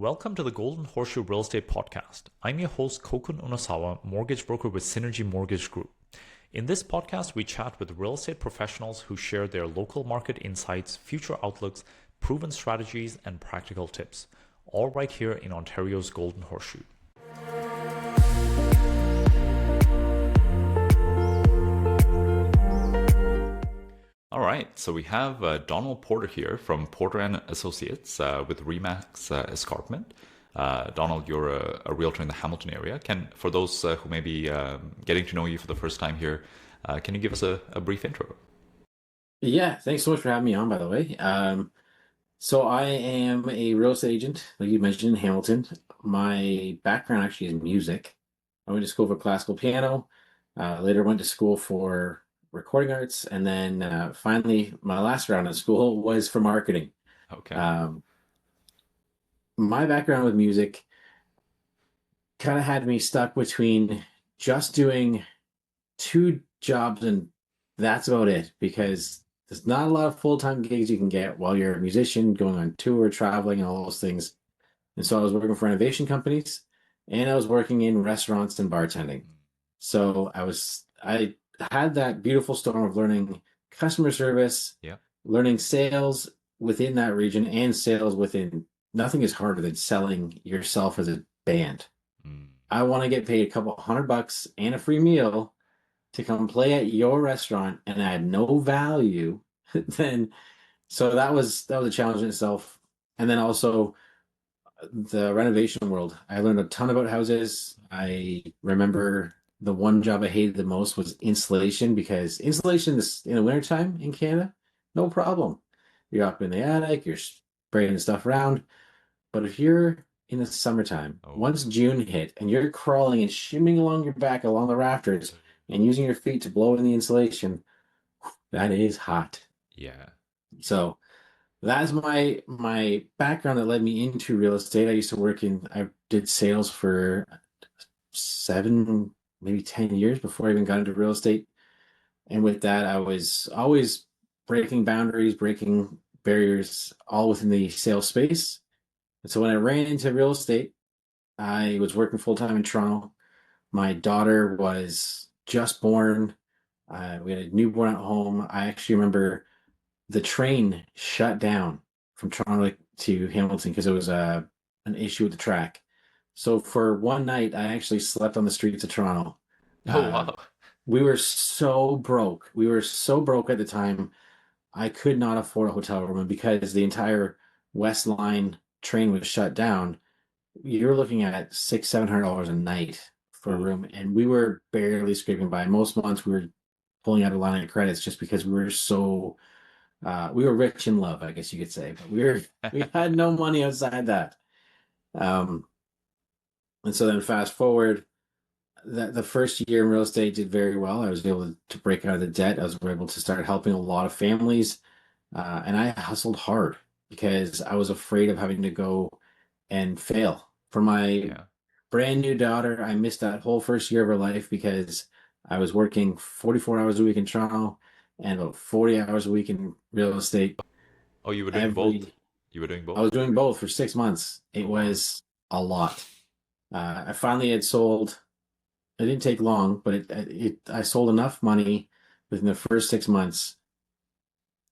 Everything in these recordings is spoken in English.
Welcome to the Golden Horseshoe Real Estate Podcast. I'm your host, Koukun Unosawa, mortgage broker with Synergy Mortgage Group. In this podcast, we chat with real estate professionals who share their local market insights, future outlooks, proven strategies, and practical tips, all right here in Ontario's Golden Horseshoe. All right, so we have Donald Porter here from Porter and Associates with Remax Escarpment. Donald, you're a realtor in the Hamilton area. For those who may be getting to know you for the first time here, can you give us a brief intro? Yeah, thanks so much for having me on, by the way. So I am a real estate agent, like you mentioned, in Hamilton. My background actually is music. I went to school for classical piano, later went to school for recording arts, and then finally, my last round of school was for marketing. Okay. Um, my background with music kind of had me stuck between just doing two jobs and that's about it because there's not a lot of full-time gigs you can get while you're a musician going on tour, traveling, and all those things. And so I was working for renovation companies and I was working in restaurants and bartending. So I had that beautiful storm of learning customer service, Yeah. learning sales within that region and sales within nothing is harder than selling yourself as a band. Mm. I want to get paid a couple $100 and a free meal to come play at your restaurant and add no value, then that was a challenge in itself. And then also the renovation world. I learned a ton about houses. I remember the one job I hated the most was installation because installation is in the wintertime in Canada, no problem. You're up in the attic, you're spraying stuff around. But if you're in the summertime, Oh, once June hit and you're crawling and shimming along your back along the rafters and using your feet to blow in the insulation, that is hot. yeah. So that's my background that led me into real estate. I did sales for 7, maybe 10 years before I even got into real estate. And with that, I was always breaking boundaries, breaking barriers, all within the sales space. And so when I ran into real estate, I was working full time in Toronto. My daughter was just born. We had a newborn at home. I actually remember the train shut down from Toronto to Hamilton because it was an issue with the track. So for one night, I actually slept on the streets of Toronto. Oh, Uh, wow. we were so broke. We were so broke at the time. I could not afford a hotel room, and because the entire West Line train was shut down, you're looking at $700 a night for a Oh, room, and we were barely scraping by. Most months we were pulling out a line of credits just because we were rich in love, I guess you could say, but we had no money outside that. Um, and so then fast forward, that the first year in real estate did very well. I was able to break out of the debt. I was able to start helping a lot of families, and I hustled hard because I was afraid of having to go and fail. For my yeah. brand new daughter, I missed that whole first year of her life because I was working 44 hours a week in Toronto and about 40 hours a week in real estate. Oh, you were doing both. Every You were doing I both? was doing both for 6 months. It Oh, wow. was a lot. I finally had sold. It didn't take long, but I sold enough money within the first 6 months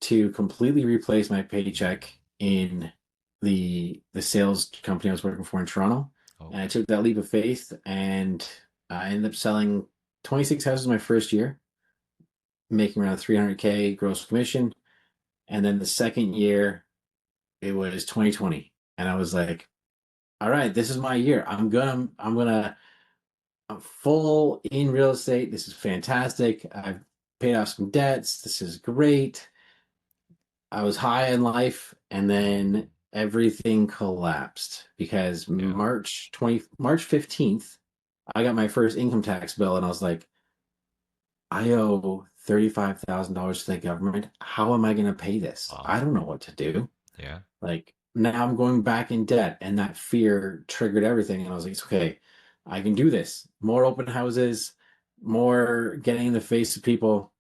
to completely replace my paycheck in the sales company I was working for in Toronto. And I Okay. took that leap of faith and I ended up selling 26 houses my first year, making around 300K gross commission. And then the second year, it was 2020. And I was like, all right, this is my year. I'm full in real estate. This is fantastic. I've paid off some debts. This is great. I was high in life, and then everything collapsed because Yeah. March 15th, I got my first income tax bill, and I was like, I owe $35,000 to the government. How am I going to pay this? I Wow. don't know what to do. Yeah. Like now I'm going back in debt, and that fear triggered everything. And I was like, it's okay, I can do this. More open houses, more getting in the face of people.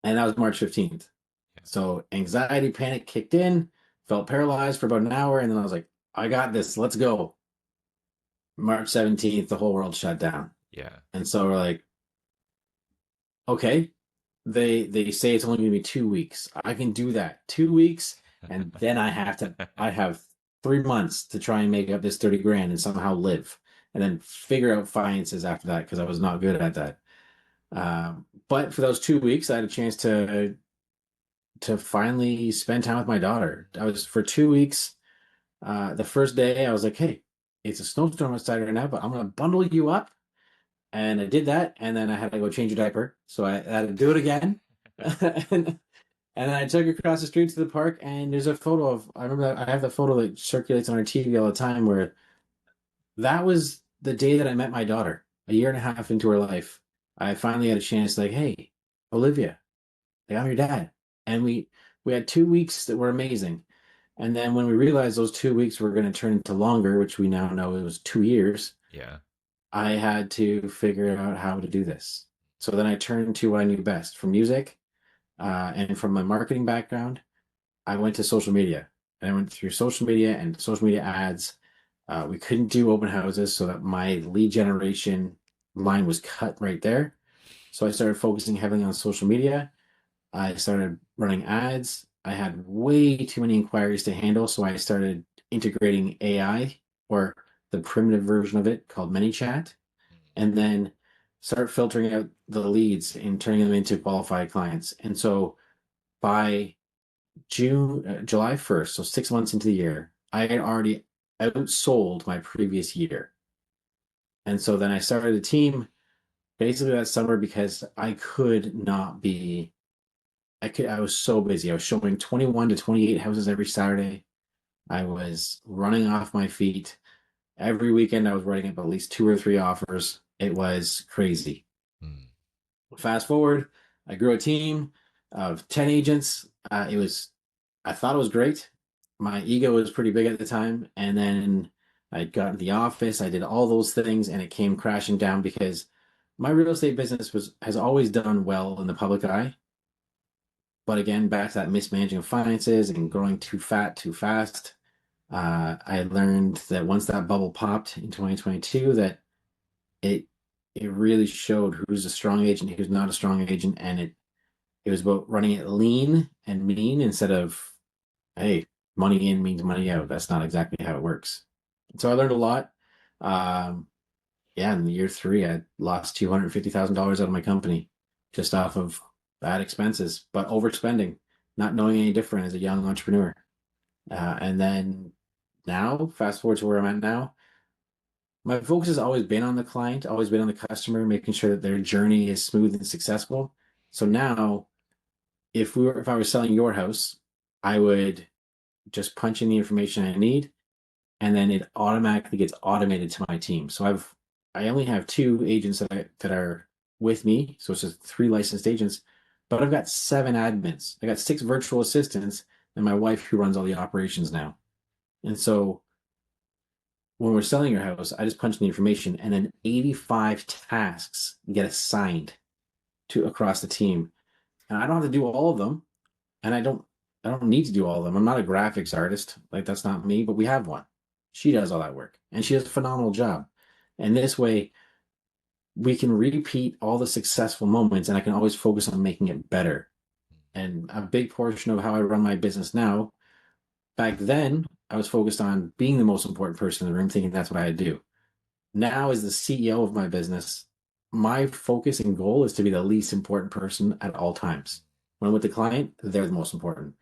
And that was March 15th. Yeah. So anxiety, panic kicked in, felt paralyzed for about an hour, and then I was like, I got this. Let's go. March 17th, the whole world shut down. Yeah. And so we're like, okay, they say it's only going to be 2 weeks. I can do that. 2 weeks, and then I have 3 months to try and make up this 30 grand and somehow live, and then figure out finances after that because I was not good at that. But for those 2 weeks, I had a chance to finally spend time with my daughter. I was for 2 weeks. The first day, I was like, "Hey, it's a snowstorm outside right now, but I'm gonna bundle you up." And I did that, and then I had to go change a diaper, so I had to do it again. and and I took her across the street to the park, and there's a photo of. I remember that I have the photo that circulates on our TV all the time, where that was the day that I met my daughter, a year and a half into her life. I finally had a chance, like, hey, Olivia, like, I'm your dad, and we had 2 weeks that were amazing. And then when we realized those 2 weeks were going to turn into longer, which we now know it was 2 years, Yeah. I had to figure out how to do this. So then I turned to what I knew best from music, and from my marketing background. I went to social media, and I went through social media and social media ads. We couldn't do open houses, so that my lead generation line was cut right there. So I started focusing heavily on social media. I started running ads. I had way too many inquiries to handle, so I started integrating AI, or the primitive version of it called ManyChat, and then start filtering out the leads and turning them into qualified clients. And so by July 1st, so 6 months into the year, I had already outsold my previous year. And so then I started a team basically that summer because I could not be, I was so busy. I was showing 21 to 28 houses every Saturday. I was running off my feet. Every weekend I was writing up at least two or three offers. It was crazy. Mm. Fast forward, I grew a team of 10 agents. I thought it was great. My ego was pretty big at the time. And then I got in the office, I did all those things, and it came crashing down because my real estate business has always done well in the public eye. But again, back to that mismanaging of finances and growing too fat too fast. I learned that once that bubble popped in 2022, that it it really showed who's a strong agent, who's not a strong agent, and it was about running it lean and mean instead of, hey, money in means money out. That's not exactly how it works. So I learned a lot. Um, yeah, in the year three, I lost $250,000 out of my company just off Wow. of bad expenses, but overspending, not knowing any different as a young entrepreneur. And then now, fast forward to where I'm at now, my focus has always been on the client, always been on the customer, making sure that their journey is smooth and successful. So now, if I was selling your house, I would just punch in the information I need, and then it automatically gets automated to my team. So I only have two agents that are with me, so it's just three licensed agents, but I've got seven admins. I got six virtual assistants, and my wife who runs all the operations now. And so when we're selling your house, I just punch in the information, and then 85 tasks get assigned to across the team, and I don't have to do all of them, and I don't need to do all of them. I'm not a graphics artist, like that's not me, but we have one. She does all that work, and she does a phenomenal job. And this way, we can repeat all the successful moments, and I can always focus on making it better. And a big portion of how I run my business now, back then, I was focused on being the most important person in the room, thinking that's what I had to do. Now, as the CEO of my business, my focus and goal is to be the least important person at all times. When I'm with the client, they're the most important.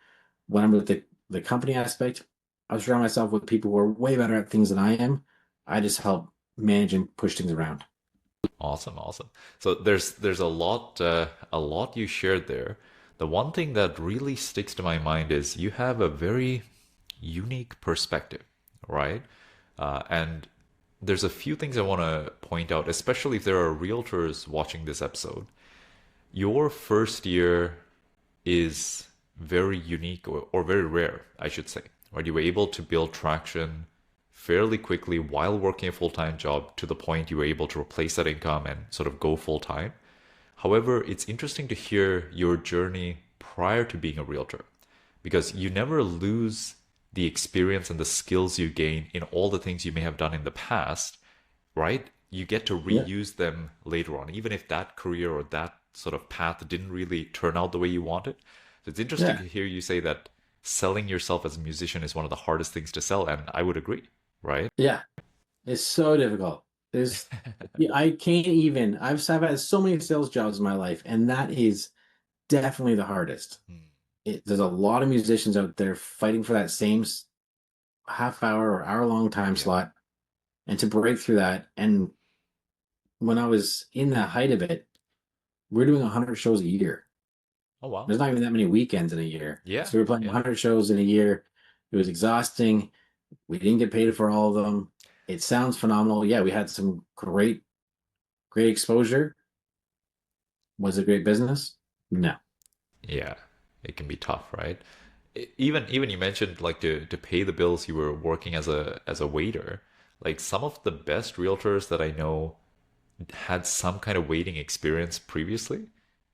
When I'm with the company aspect, I surround myself with people who are way better at things than I am. I just help manage and push things around. Awesome, awesome. So there's a lot you shared there. The one thing that really sticks to my mind is you have a very unique perspective, right? And there's a few things I want to point out, especially if there are realtors watching this episode. Your first year is very unique or very rare, I should say, right? You were able to build traction fairly quickly while working a full-time job to the point you were able to replace that income and sort of go full-time. However, it's interesting to hear your journey prior to being a realtor because you never lose the experience and the skills you gain in all the things you may have done in the past, right? You get to Yeah. reuse them later on, even if that career or that sort of path didn't really turn out the way you wanted. So it's interesting Yeah. to hear you say that selling yourself as a musician is one of the hardest things to sell, and I would agree, right? Yeah. It's so difficult. There's, yeah, I can't even, I've had so many sales jobs in my life, and that is definitely the hardest. Hmm. There's a lot of musicians out there fighting for that same half hour or hour long time Yeah. slot and to break through that. And when I was in the height of it, we're doing 100 shows a year. Oh wow. There's not even that many weekends in a year. Yeah. So we were playing Yeah. 100 shows in a year. It was exhausting. We didn't get paid for all of them. It sounds phenomenal. Yeah, we had some great exposure. Was it great business? No. Yeah. It can be tough, right? Even you mentioned like to pay the bills, you were working as a waiter. Like some of the best realtors that I know had some kind of waiting experience previously,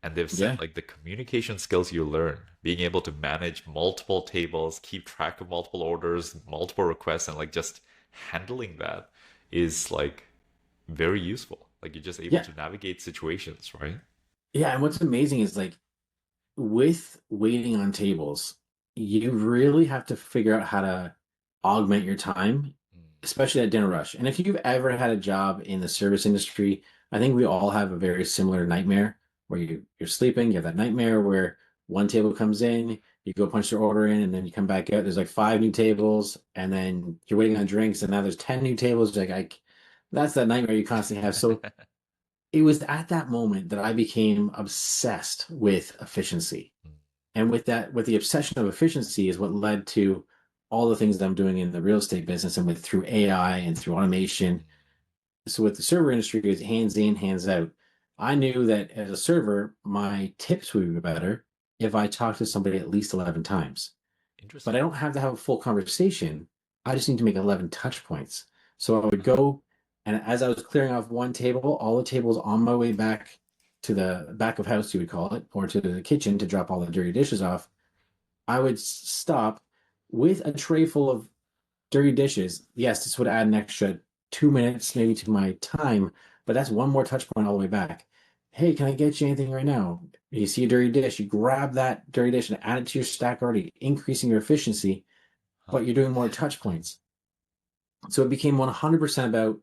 and they've said Yeah. like the communication skills you learn, being able to manage multiple tables, keep track of multiple orders, multiple requests, and like just handling that is like very useful. Like you're just able Yeah. to navigate situations, right? Yeah. And what's amazing is like with waiting on tables, you really have to figure out how to augment your time, Mm. especially at dinner rush. And if you've ever had a job in the service industry, I think we all have a very similar nightmare where you're sleeping, you have that nightmare where one table comes in, you go punch your order in, and then you come back out. There's like five new tables, and then you're waiting on drinks, and now there's 10 new tables. Like that's that nightmare you constantly have. So it was at that moment that I became obsessed with efficiency. Mm. And with the obsession of efficiency is what led to all the things that I'm doing in the real estate business and with through AI and through automation. So with the server industry, it's hands in, hands out. I knew that as a server, my tips would be better if I talked to somebody at least 11 times. But Interesting. I don't have to have a full conversation. I just need to make 11 touch points. So I would go, and as I was clearing off one table, all the tables on my way back to the back of house, you would call it, or to the kitchen to drop all the dirty dishes off, I would stop with a tray full of dirty dishes. Yes, this would add an extra 2 minutes maybe to my time, but that's one more touch point all the way back. Hey, can I get you anything right now? You see a dirty dish, you grab that dirty dish and add it to your stack already, increasing your efficiency, Huh. but you're doing more touch points. So it became 100% about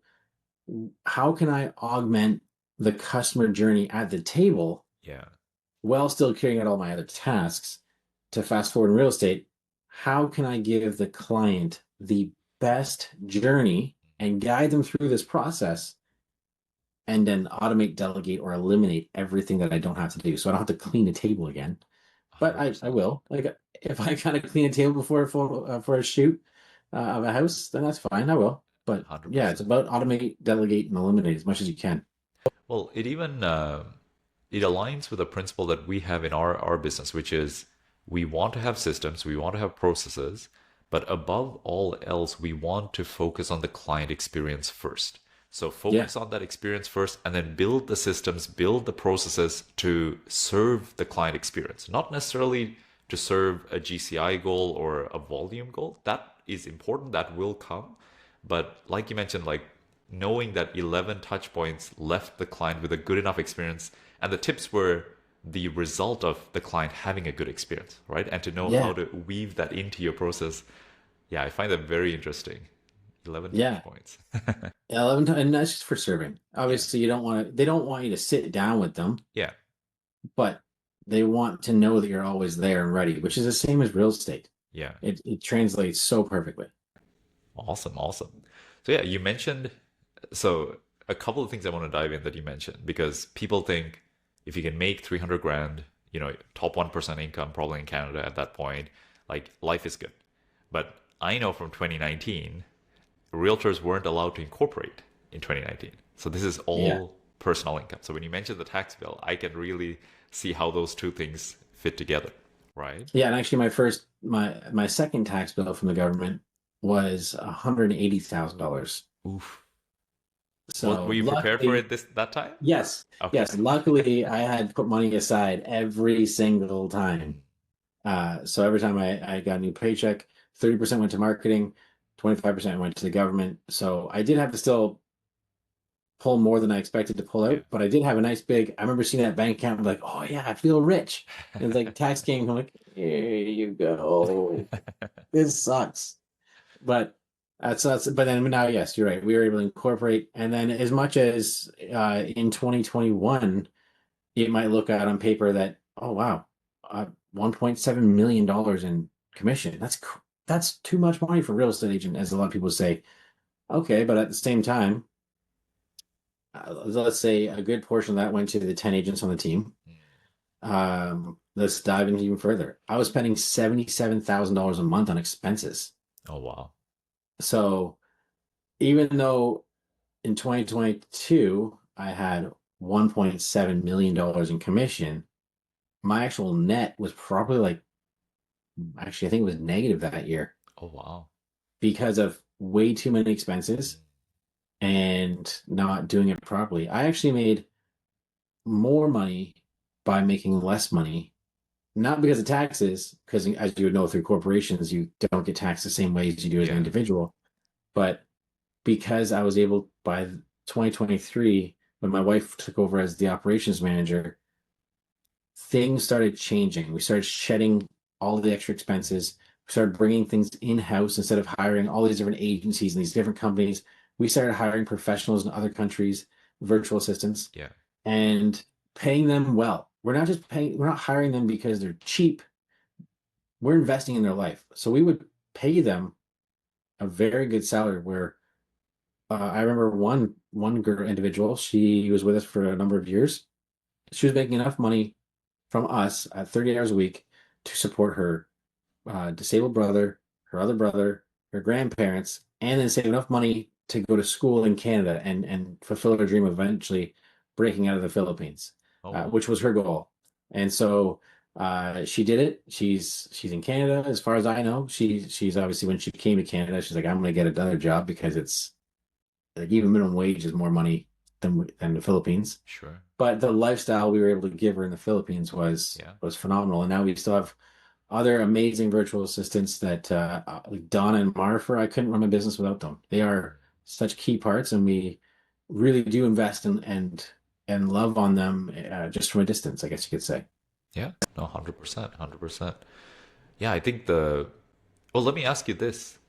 how can I augment the customer journey at the table Yeah. while still carrying out all my other tasks. To fast forward in real estate, how can I give the client the best journey and guide them through this process and then automate, delegate, or eliminate everything that I don't have to do? So I don't have to clean a table again. But I 100%. will. Like if I gotta clean a table before for a shoot of a house, then that's fine. I will. But yeah, it's 100%. about automate, delegate, and eliminate as much as you can. Well, it even it aligns with a principle that we have in our business, which is we want to have systems, we want to have processes, but above all else, we want to focus on the client experience first. So Yeah, focus on that experience first, and then build the systems, build the processes to serve the client experience, not necessarily to serve a GCI goal or a volume goal. That is important, that will come. But like you mentioned, like knowing that 11 touch points left the client with a good enough experience, and the tips were the result of the client having a good experience, right? And to know how yeah, to weave that into your process. Yeah, I find that very interesting. 11 touch yeah. points. 11 times, and that's just for serving. Yeah. Obviously, you don't want to, they don't want you to sit down with them, Yeah. but they want to know that you're always there and ready, which is the same as real estate. Yeah. It translates so perfectly. Awesome. Awesome. So yeah, you mentioned so a couple of things I want to dive in that you mentioned because people think if you can make 300 grand, top 1% income probably in Canada at that point, like life is good. But I know from 2019, realtors weren't allowed to incorporate in 2019. So this is Yeah. all personal income. So when you mentioned the tax bill, I can really see how those two things fit together, right? Yeah, and actually my second tax bill from the government was $180,000. Oof. What were So you prepared for luckily, it this that time? yes, Okay. yes, luckily I had put money aside every single time. Mm. So every time I got a new paycheck, 30% went to marketing, 25% went to the government. So I did have to still pull more than I expected to pull Yeah. out, but I did have a nice big. I remember seeing that bank account, I'm like, oh yeah, I feel rich. And it's like tax came, I'm like, here you go. This sucks. But but then now, yes, you're right. We were able to incorporate, and then as much as in 2021, it might look out on paper that, oh wow, $1.7 million in commission. That's too much money for a real estate agent, as a lot of people say. Okay, but at the same time, let's say a good portion of that went to the 10 agents on the team. Let's dive into even further. I was spending $77,000 a month on expenses. Oh, wow. So even though in 2022 I had $1.7 million in commission, my actual net was probably like, actually, I think it was negative that year Oh, wow. because of way too many expenses and not doing it properly. I actually made more money by making less money, not because of taxes, because as you would know through corporations, you don't get taxed the same way as you do as an Yeah. individual, but because I was able by 2023, when my wife took over as the operations manager, things started changing. We started shedding all the extra expenses. We started bringing things in-house instead of hiring all these different agencies and these different companies. We started hiring professionals in other countries, virtual assistants, Yeah. and paying them well. We're not hiring them because they're cheap. We're investing in their life. So we would pay them a very good salary where I remember one girl individual, she was with us for a number of years. She was making enough money from us at 30 hours a week to support her disabled brother, her other brother, her grandparents, and then save enough money to go to school in Canada and fulfill her dream of eventually breaking out of the Philippines, Oh, wow. which was her goal. And so she did it. She's in Canada, as far as I know. She's obviously, when she came to Canada, she's like, I'm gonna get another job because it's like even minimum wage is more money than the Philippines. Sure. But the lifestyle we were able to give her in the Philippines Yeah. was phenomenal. And now we still have other amazing virtual assistants that like Donna and Marfer. I couldn't run my business without them. They are such key parts, and we really do invest in and love on them just from a distance, I guess you could say. Yeah. No, 100%. 100%. Yeah, I think well, let me ask you this.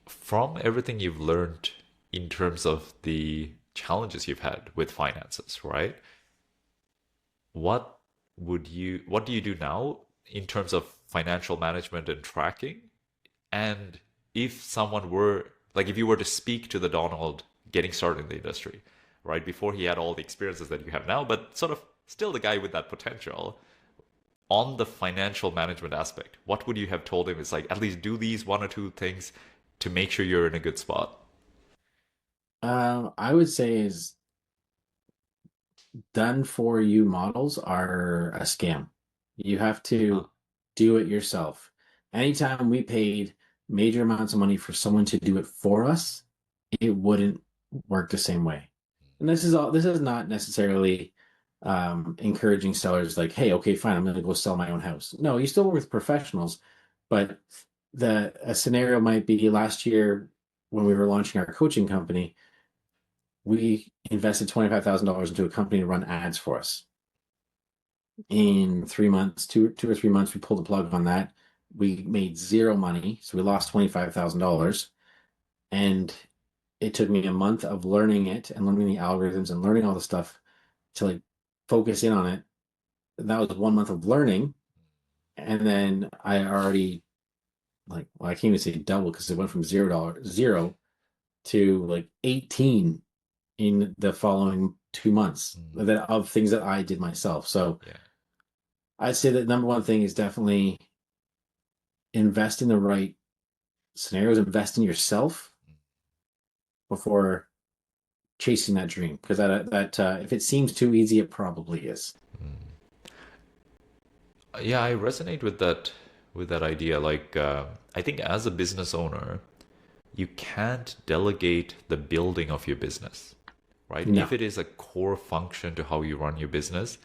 From everything you've learned in terms of the challenges you've had with finances, right? What what do you do now in terms of financial management and tracking? And if someone were like if you were to speak to the Donald getting started in the industry, right? Before he had all the experiences that you have now, but sort of still the guy with that potential on the financial management aspect, what would you have told him? It's like at least do these one or two things to make sure you're in a good spot. I would say is done for you models are a scam. You have Huh. to do it yourself. Anytime we paid major amounts of money for someone to do it for us, it wouldn't work the same way. And this is not necessarily encouraging sellers like, hey, okay, fine, I'm gonna go sell my own house. No, you still work with professionals, but the a scenario might be last year when we were launching our coaching company, we invested $25,000 into a company to run ads for us. In 3 months, two or 3 months, we pulled the plug on that. We made zero money, so we lost $25,000. And it took me a month of learning it and learning the algorithms and learning all the stuff to like focus in on it. That was 1 month of learning, and then I already like, well, I can't even say double because it went from zero to like 18 in the following 2 months Mm. that of things that I did myself. So Yeah. I'd say that number one thing is definitely invest in the right scenarios, invest in yourself before chasing that dream. Because that if it seems too easy, it probably is. Yeah, I resonate with that idea. Like, I think as a business owner, you can't delegate the building of your business, right? If No, it is a core function to how you run your business,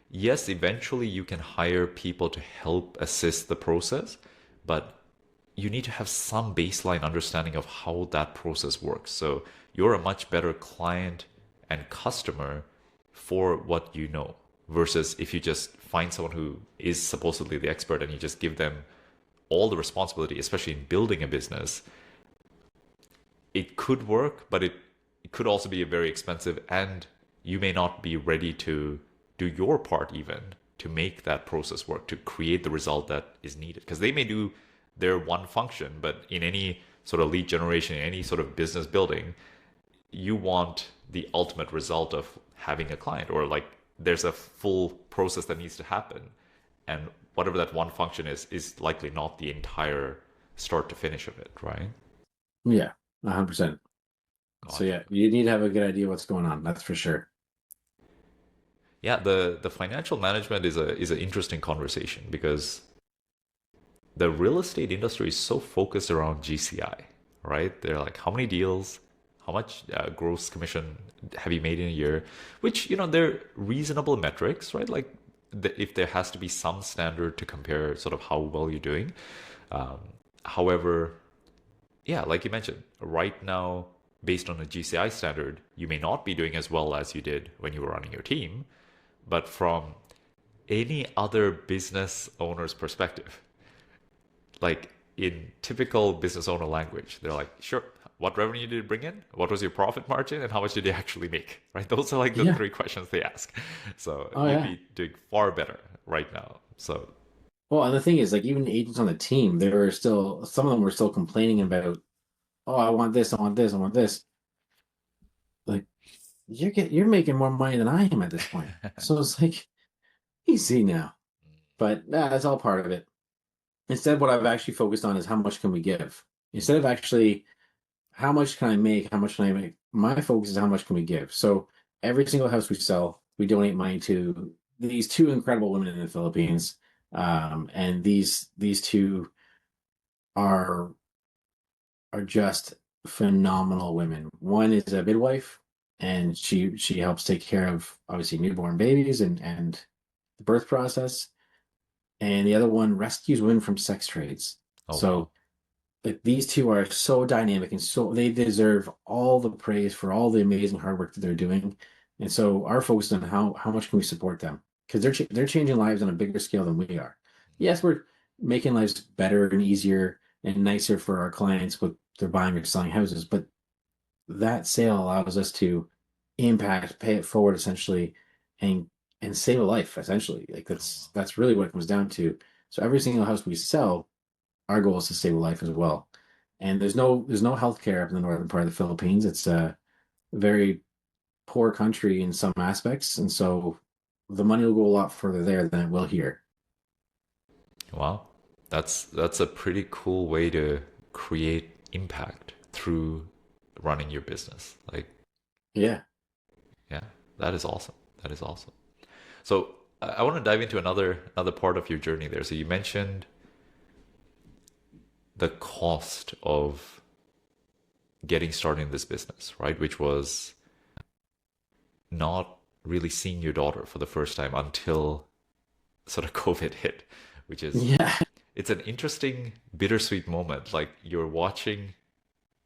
yes, eventually you can hire people to help assist the process, but you need to have some baseline understanding of how that process works. So you're a much better client and customer for what you know versus if you just find someone who is supposedly the expert and you just give them all the responsibility, especially in building a business. It could work, but it could also be very expensive, and you may not be ready to do your part even to make that process work, to create the result that is needed. Because they may do their one function, but in any sort of lead generation, in any sort of business building, you want the ultimate result of having a client, or like there's a full process that needs to happen. And whatever that one function is likely not the entire start to finish of it, right? Yeah, 100%. So Gotcha. yeah, you need to have a good idea what's going on. That's for sure. Yeah, the financial management is an interesting conversation because the real estate industry is so focused around GCI, right? They're like, how many deals, how much gross commission have you made in a year? Which, they're reasonable metrics, right? Like, if there has to be some standard to compare sort of how well you're doing. Um, However, yeah, like you mentioned, right now, based on a GCI standard, you may not be doing as well as you did when you were running your team. But from any other business owner's perspective, like in typical business owner language, they're like, sure, what revenue did you bring in? What was your profit margin? And how much did you actually make? Right? Those are like the Yeah. three questions they ask. So Oh you'd yeah. be doing far better right now. So, Well, and the thing is, like, even the agents on the team, they were still, some of them were still complaining about, oh, I want this, I want this, I want this. Like, you're making more money than I am at this point. So it's like, easy now. But that's all part of it. Instead, what I've actually focused on is how much can we give? Instead of actually how much can I make? How much can I make? My focus is how much can we give? So every single house we sell, we donate money to these two incredible women in the Philippines. And these two are are just phenomenal women. One is a midwife, and she helps take care of obviously newborn babies and the birth process. And the other one rescues women from sex trades. oh, wow. So like these two are so dynamic and so they deserve all the praise for all the amazing hard work that they're doing. And so our focus is on how much can we support them because they're changing lives on a bigger scale than we are. Yes, we're making lives better and easier and nicer for our clients with their buying or selling houses, but that sale allows us to impact, pay it forward essentially, and save a life essentially. Like Oh, wow. that's really what it comes down to. So every single house we sell, our goal is to save a life as well. And there's no healthcare up in the northern part of the Philippines. It's a very poor country in some aspects, and so the money will go a lot further there than it will here. Wow. That's a pretty cool way to create impact through running your business. Like, Yeah. yeah, that is awesome. That is awesome. So I want to dive into another part of your journey there. So you mentioned the cost of getting started in this business, right? Which was not really seeing your daughter for the first time until sort of COVID hit, which is Yeah. it's an interesting bittersweet moment. Like you're watching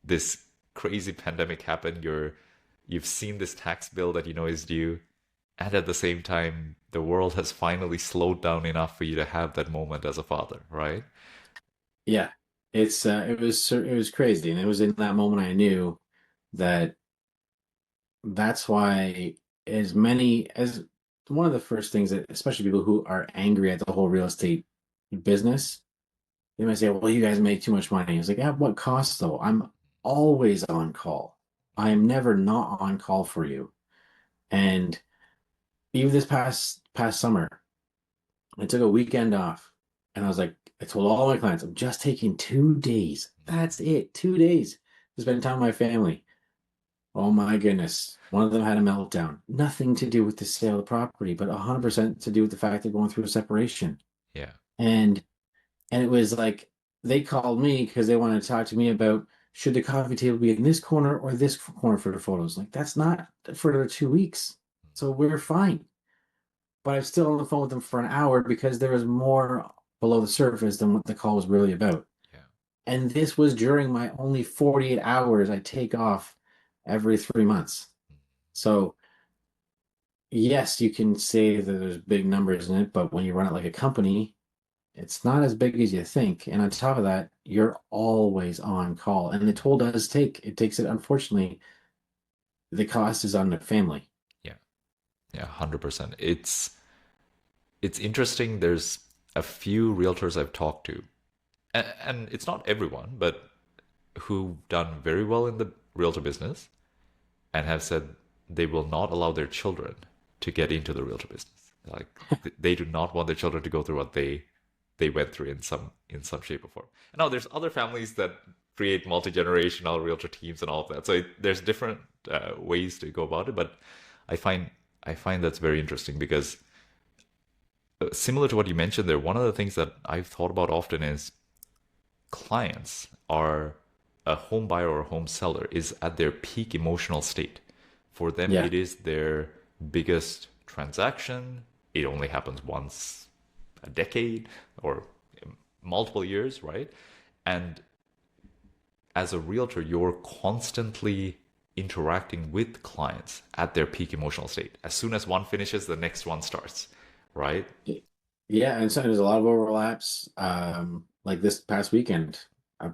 this crazy pandemic happen, you've seen this tax bill that you know is due, and at the same time the world has finally slowed down enough for you to have that moment as a father, right? Yeah. It was crazy, and it was in that moment I knew that that's why as many as one of the first things that especially people who are angry at the whole real estate business, they might say, well, you guys make too much money. It's like, at what cost though? I'm always on call. I am never not on call for you. And even this past summer, I took a weekend off and I was like, I told all my clients, I'm just taking 2 days. That's it, 2 days to spend time with my family. Oh my goodness. One of them had a meltdown. Nothing to do with the sale of the property, but 100% to do with the fact they're going through a separation. Yeah. And it was like they called me because they wanted to talk to me about should the coffee table be in this corner or this corner for the photos. Like that's not for the 2 weeks, so we're fine. But I'm still on the phone with them for an hour because there was more below the surface than what the call was really about. Yeah. And this was during my only 48 hours I take off every 3 months. So, yes, you can say that there's big numbers in it, but when you run it like a company, it's not as big as you think. And on top of that, you're always on call. And the toll does it takes it, unfortunately, the cost is on the family. Yeah. Yeah, 100%. It's interesting. There's a few realtors I've talked to, and it's not everyone, but who've done very well in the realtor business and have said they will not allow their children to get into the realtor business. Like they do not want their children to go through what they went through in some shape or form. And now there's other families that create multi-generational realtor teams and all of that. So there's different ways to go about it, but I find I find that's very interesting because similar to what you mentioned there, one of the things that I've thought about often is clients are a home buyer or a home seller is at their peak emotional state. For them, Yeah. it is their biggest transaction. It only happens once a decade or multiple years, right? And as a realtor, you're constantly interacting with clients at their peak emotional state. As soon as one finishes, the next one starts, right? Yeah, and so there's a lot of overlaps. Like this past weekend, I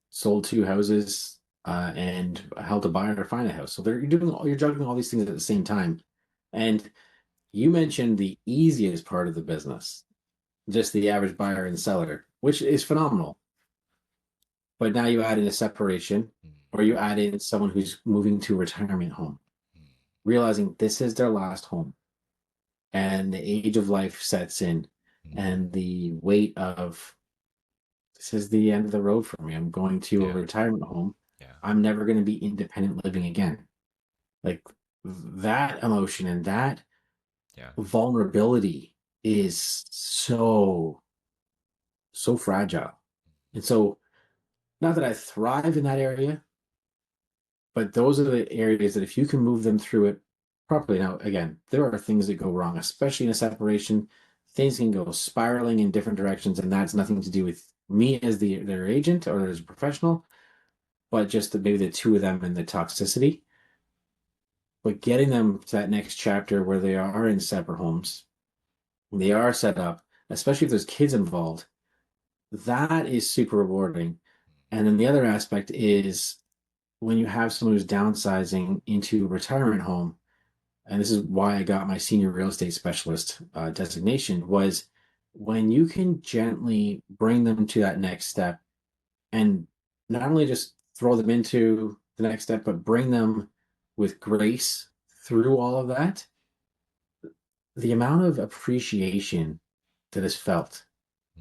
sold two houses and helped a buyer find a house. So you're juggling all these things at the same time. And you mentioned the easiest part of the business, just the average buyer and seller, which is phenomenal. But now you add in a separation, or you add in someone who's moving to a retirement home, realizing this is their last home, and the age of life sets in, and the weight of this is the end of the road for me. I'm going to a Yeah, retirement home. yeah, I'm never going to be independent living again. Like that emotion and that yeah, vulnerability is so fragile. And so, not that I thrive in that area, but those are the areas that if you can move them through it properly. Now, again, there are things that go wrong, especially in a separation. Things can go spiraling in different directions, and that's nothing to do with me as their agent or as a professional, but just maybe the two of them and the toxicity. But getting them to that next chapter where they are in separate homes, they are set up, especially if there's kids involved, that is super rewarding. And then the other aspect is when you have someone who's downsizing into a retirement home, and this is why I got my senior real estate specialist designation, was when you can gently bring them to that next step and not only just throw them into the next step, but bring them with grace through all of that, the amount of appreciation that is felt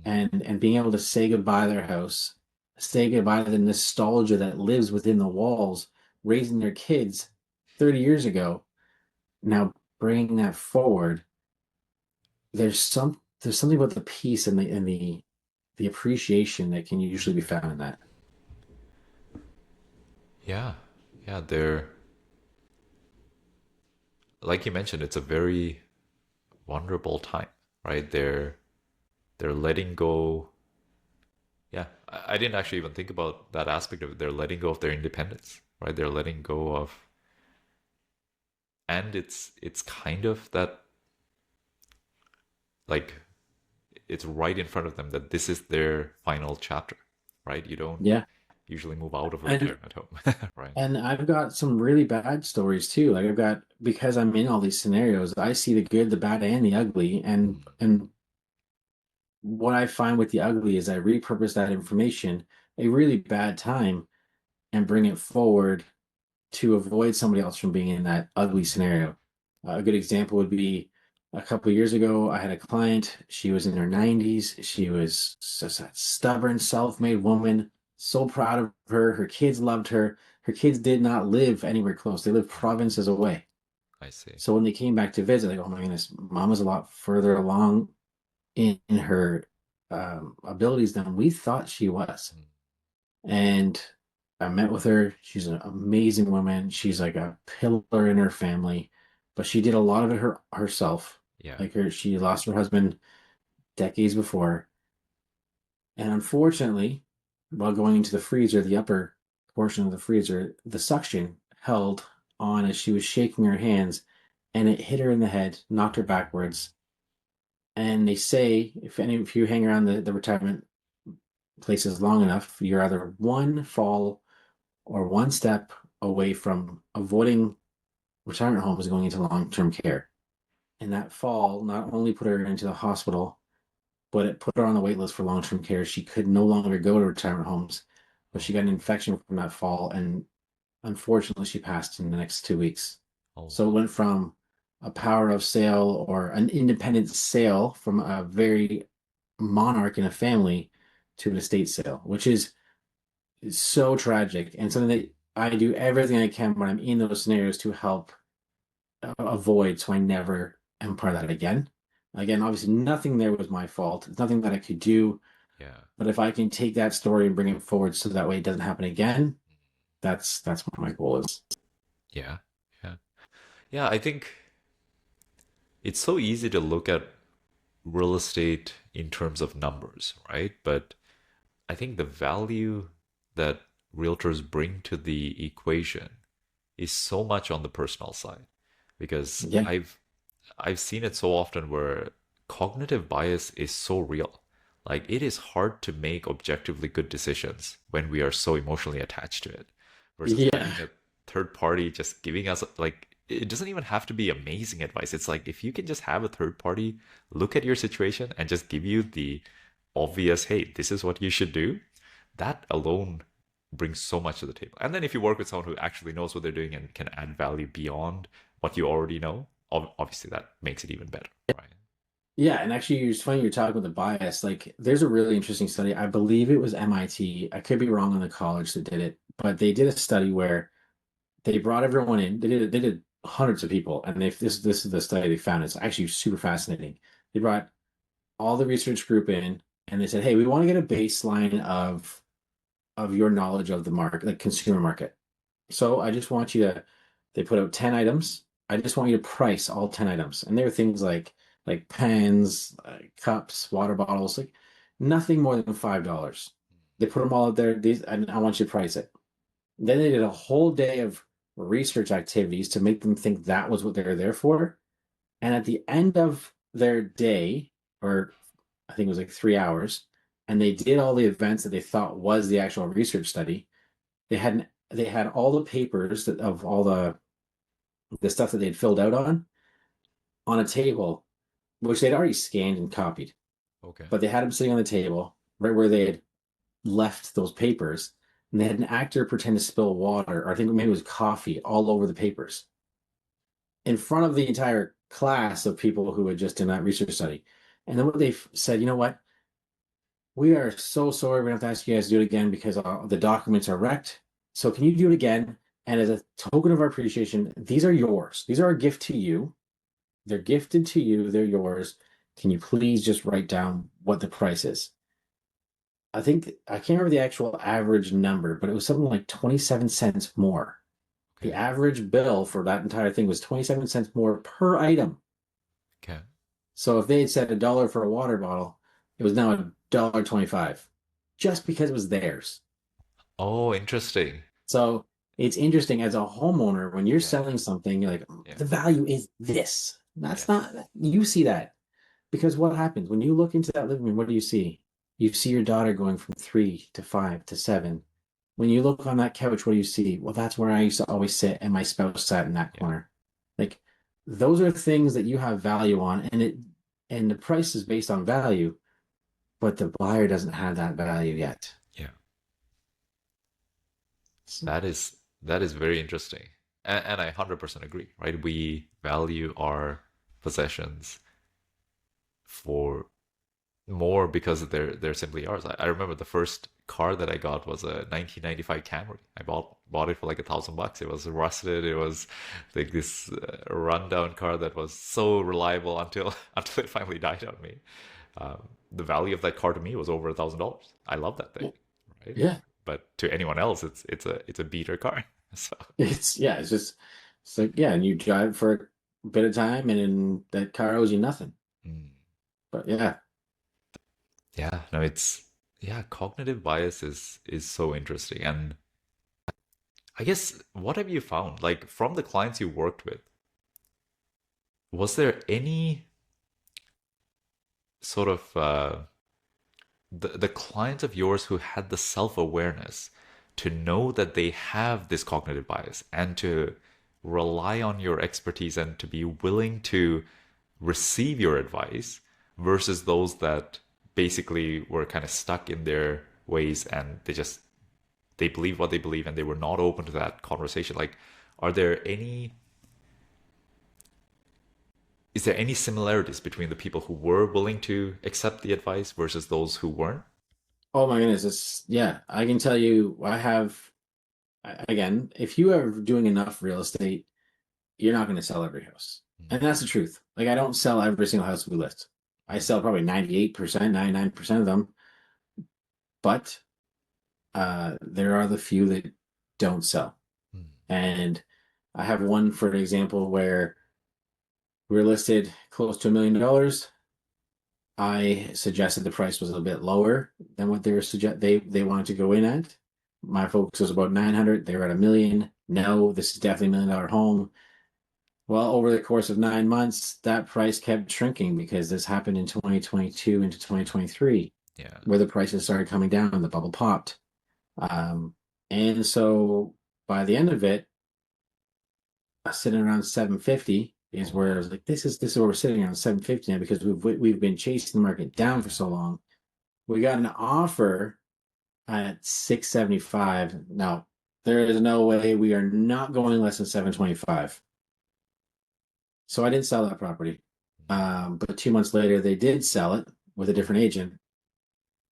and being able to say goodbye to their house, say goodbye to the nostalgia that lives within the walls, raising their kids 30 years ago, now bringing that forward, there's something about the peace and the appreciation that can usually be found in that. yeah, yeah. They're like you mentioned, it's a very vulnerable time, right? They're letting go. Yeah, I didn't actually even think about that aspect of it. They're letting go of their independence, right? They're letting go of, and it's kind of that like it's right in front of them that this is their final chapter, right? You don't Yeah. usually move out of a And retirement home, right? and I've got some really bad stories too. Like I've got because I'm in all these scenarios, I see the good, the bad, and the ugly. And what I find with the ugly is I repurpose that information, a really bad time, and bring it forward to avoid somebody else from being in that ugly scenario. A good example would be a couple of years ago, I had a client. She was in her 90s. She was just a stubborn, self-made woman. So proud of her. Her kids loved her. Her kids did not live anywhere close. They lived provinces away. I see. So when they came back to visit, they go, "Oh my goodness, mom is a lot further along in her abilities than we thought she was." And I met with her. She's an amazing woman. She's like a pillar in her family, but she did a lot of it herself. Yeah. She lost her husband decades before, and unfortunately, while going into the freezer, the upper portion of the freezer, the suction held on as she was shaking her hands, and it hit her in the head, knocked her backwards. And they say if you hang around the retirement places long enough, you're either one fall or one step away from avoiding retirement homes going into long-term care. And that fall not only put her into the hospital, but it put her on the wait list for long-term care. She could no longer go to retirement homes, but she Oh, got an infection from that fall, and unfortunately, she passed in the next 2 weeks. oh, So it went from a power of sale or an independent sale from a very monarch in a family to an estate sale, which is so tragic and something that I do everything I can when I'm in those scenarios to help avoid so I never am part of that again. Again, obviously, nothing there was my fault. It's nothing that I could do. yeah. But if I can take that story and bring it forward so that way it doesn't happen again, that's what my goal is. Yeah. Yeah. Yeah, I think it's so easy to look at real estate in terms of numbers, right? But I think the value that realtors bring to the equation is so much on the personal side because Yeah. I've seen it so often where cognitive bias is so real. Like it is hard to make objectively good decisions when we are so emotionally attached to it versus Yeah. having a third party just giving us like it doesn't even have to be amazing advice. It's like if you can just have a third party look at your situation and just give you the obvious, hey, this is what you should do, that alone brings so much to the table. And then if you work with someone who actually knows what they're doing and can add value beyond what you already know, obviously that makes it even better, right? Yeah, and actually, it's funny you're talking about the bias. Like, there's a really interesting study. I believe it was MIT. I could be wrong on the college that did it, but they did a study where they brought everyone in. They did hundreds of people, and this is the study they found. It's actually super fascinating. They brought all the research group in, and they said, "Hey, we want to get a baseline of your knowledge of the market, like consumer market. So I just want you to." They put out 10 items. I just want you to price all 10 items, and there were things like pens, cups, water bottles, like nothing more than $5. They put them all out there. These, and I want you to price it. Then they did a whole day of research activities to make them think that was what they were there for. And at the end of their day, or I think it was like 3 hours, and they did all the events that they thought was the actual research study. They had all the papers of all the stuff that they'd filled out on a table, which they'd already scanned and copied, Okay. but they had them sitting on the table right where they had left those papers, and they had an actor pretend to spill water, or I think maybe it was coffee, all over the papers in front of the entire class of people who had just done that research study. And then what they said, you know what? We are so sorry. We're going to have to ask you guys to do it again because the documents are wrecked. So can you do it again? And as a token of our appreciation, these are yours. These are a gift to you. They're gifted to you. They're yours. Can you please just write down what the price is? I think I can't remember the actual average number, but it was something like 27 cents more. The Okay. average bill for that entire thing was 27 cents more per item. Okay. So if they had said $1 for a water bottle, it was now $1.25 just because it was theirs. Oh, interesting. So it's interesting as a homeowner when you're Yeah. selling something, you're like, Yeah. the value is this. Yeah. That's not, you see that. Because what happens when you look into that living room, what do you see? You see your daughter going from 3 to 5 to 7. When you look on that couch, what do you see? Well, that's where I used to always sit, and my spouse sat in that Yeah. corner. Like those are things that you have value on, and the price is based on value, but the buyer doesn't have that value yet. Yeah. So, That is very interesting. And I 100% agree, right? We value our possessions for more because they're simply ours. I remember the first car that I got was a 1995 Camry. I bought it for like $1,000. It was rusted. It was like this rundown car that was so reliable until until it finally died on me. The value of that car to me was over $1,000. I love that thing, right? yeah, But to anyone else, it's a beater car. So it's just it's like yeah, and you drive for a bit of time, and then that car owes you nothing. mm, But yeah, yeah, no, Yeah, cognitive bias is so interesting. And I guess what have you found? Like from the clients you worked with, was there any sort of the clients of yours who had the self-awareness to know that they have this cognitive bias and to rely on your expertise and to be willing to receive your advice versus those that basically were kind of stuck in their ways and they believe what they believe and they were not open to that conversation. Like, are there any is there any similarities between the people who were willing to accept the advice versus those who weren't? Oh my goodness, it's yeah, I can tell you I have again, if you are doing enough real estate, you're not going to sell every house. And that's the truth. Like I don't sell every single house we list. I sell probably 98%, 99% of them, but there are the few that don't sell. And I have one, for an example, where we're listed close to $1 million. I suggested the price was a bit lower than what they wanted to go in at. My focus was about 900. They were at 1 million. No, this is definitely $1 million home. Well, over the course of 9 months, that price kept shrinking because this happened in 2022 into 2023, Yeah. where the prices started coming down, the bubble popped. Um, and so by the end of it, sitting around 750 is Oh where I wow. was like, this is where we're sitting around 750 now because we've been chasing the market down for Yeah. so long. We got an offer at 675. Now, there is no way we are not going less than 725. So I didn't sell that property. But 2 months later, they did sell it with a different agent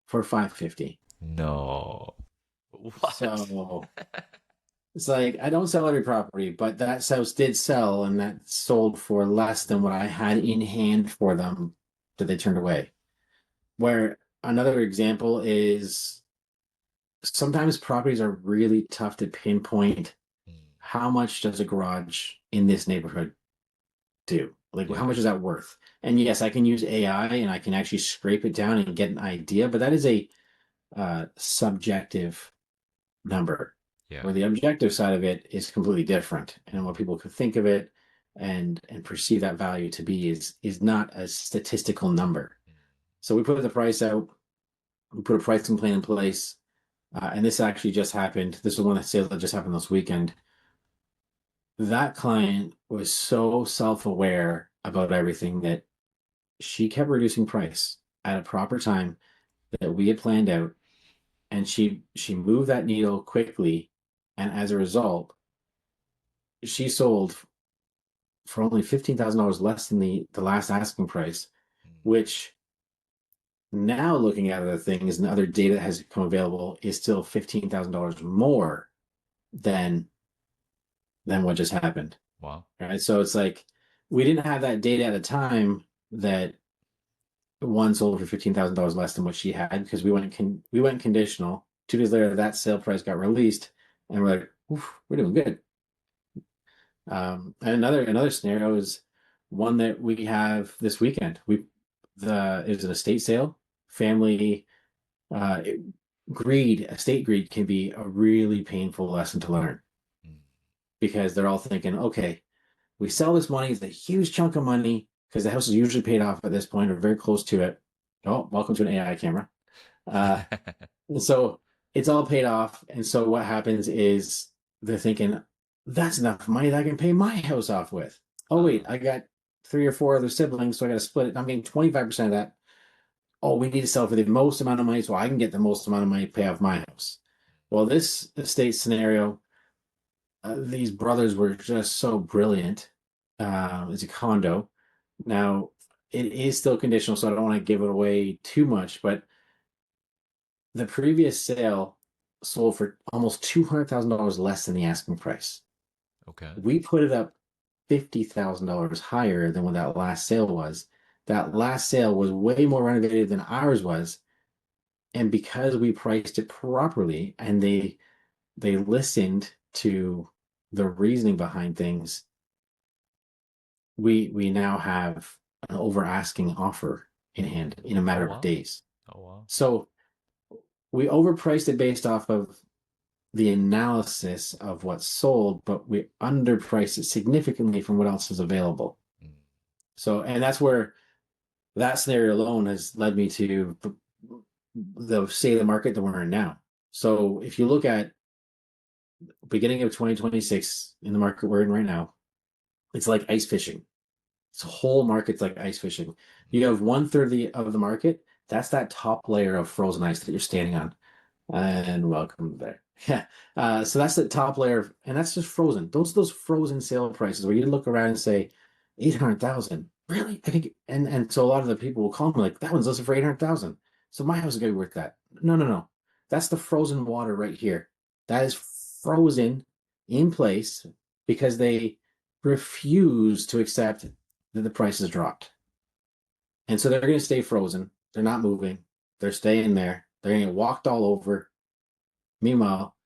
for 550. No. What? So it's like I don't sell every property, but that house did sell, and that sold for less than what I had in hand for them that they turned away. Where another example is sometimes properties are really tough to pinpoint how much does a garage in this neighborhood do? Like, how Yeah. much is that worth? And yes, I can use AI and I can actually scrape it down and get an idea, but that is a subjective number, Yeah. where the objective side of it is completely different, and what people could think of it and perceive that value to be is not a statistical number. So we put the price out, we put a pricing plan in place, and this actually just happened. This was one of the sales that just happened this weekend. That client was so self-aware about everything that she kept reducing price at a proper time that we had planned out, and she moved that needle quickly, and as a result, she sold for only $15,000 less than the last asking price, which now looking at other things and other data that has come available is still $15,000 more than what just happened. Wow. Right. So it's like we didn't have that data at a time that one sold for $15,000 less than what she had because we went conditional. 2 days later, that sale price got released, and we're like, oof, we're doing good. And another scenario is one that we have this weekend. It was an estate sale. Family uh, it- estate greed can be a really painful lesson to learn because they're all thinking, okay, we sell this money, it's a huge chunk of money because the house is usually paid off at this point or very close to it. Oh, welcome to an AI camera. Uh, so it's all paid off. And so what happens is they're thinking, that's enough money that I can pay my house off with. Oh, wait, I got three or four other siblings, so I got to split it. I'm getting 25% of that. Oh, we need to sell for the most amount of money so I can get the most amount of money to pay off my house. Well, this estate scenario, these brothers were just so brilliant. It's a condo. Now, it is still conditional, so I don't want to give it away too much, but the previous sale sold for almost $200,000 less than the asking price. Okay. We put it up $50,000 higher than what that last sale was. That last sale was way more renovated than ours was, and because we priced it properly and they listened to the reasoning behind things, we now have an over asking offer in hand in a Oh matter of wow. days. Oh wow. So we overpriced it based off of the analysis of what's sold, but we underpriced it significantly from what else is available. Mm. So, and that's where that scenario alone has led me to the state of the market that we're in now. So, if you look at beginning of 2026 in the market we're in right now, it's like ice fishing. This whole market's like ice fishing. You have 1/3 of the market. That's that top layer of frozen ice that you're standing on. And welcome there. Yeah. So that's the top layer, and that's just frozen. Those frozen sale prices where you look around and say, 800,000. Really? I think, and so a lot of the people will call me like, that one's listed for 800,000. So my house is gonna be worth that. No, no, no. That's the frozen water right here. That is frozen in place because they refuse to accept that the price has dropped. And so they're gonna stay frozen. They're not moving. They're staying there. They're gonna get walked all over. Meanwhile,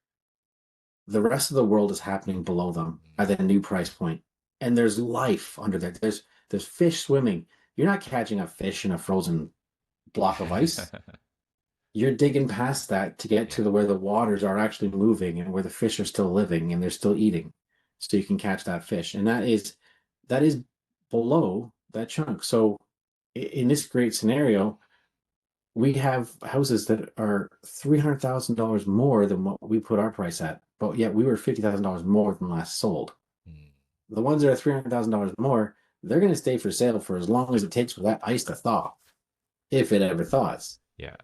the rest of the world is happening below them at the new price point. And there's life under there. There's fish swimming. You're not catching a fish in a frozen block of ice. You're digging past that to get to Yeah. where the waters are actually moving and where the fish are still living and they're still eating. So you can catch that fish. And that is below that chunk. So in this great scenario, we have houses that are $300,000 more than what we put our price at, but yet we were $50,000 more than last sold. Mm. The ones that are $300,000 more, they're going to stay for sale for as long as it takes for that ice to thaw, if it ever thaws. Yeah.